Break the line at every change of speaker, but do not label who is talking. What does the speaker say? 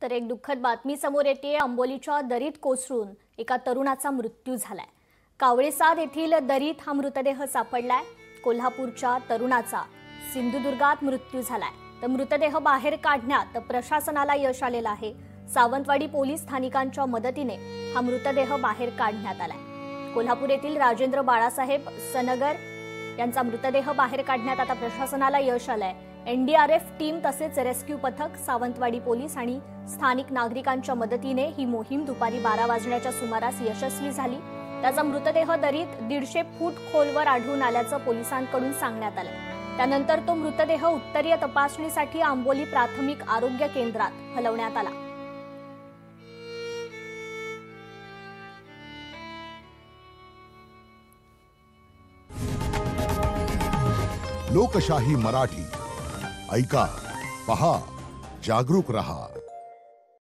तर एक दुःखद बातमी समोर येते। आंबोलीच्या दरीत कोसळून एका तरुणाचा मृत्यू झालाय। कावळेसाद येथील दरीत हा मृतदेह सापडलाय। कोल्हापूरच्या तरुणाचा सिंधुदुर्गात मृत्यू झालाय। तर मृतदेह बाहेर काढण्यात प्रशासनाला यश आलेलं आहे। सावंतवाडी पोलीस स्थानिकांच्या मदतीने हा मृतदेह बाहेर काढण्यात आलाय। कोल्हापूर येथील राजेंद्र बाळासाहेब सनगर यांचा मृतदेह बाहेर काढण्यात आता प्रशासनाला यश आलंय। एनडीआरएफ टीम तसेच रेस्क्यू पथक, सावंतवाडी पोलीस आणि स्थानिक नागरिकांच्या मदतीने ही मोहीम दुपारी 12 वाजण्याच्या सुमारास यशस्वी झाली। त्याचा मृतदेह दरीत 150 फूट खोलवर आढळून आल्याचं पोलिसांकडून सांगण्यात आलं। त्यानंतर तो मृतदेह उत्तरीय तपासणीसाठी आंबोली प्राथमिक आरोग्य केंद्रात हलवण्यात आला।
लोकशाही मराठी ऐका, पहा, जागरूक रहा।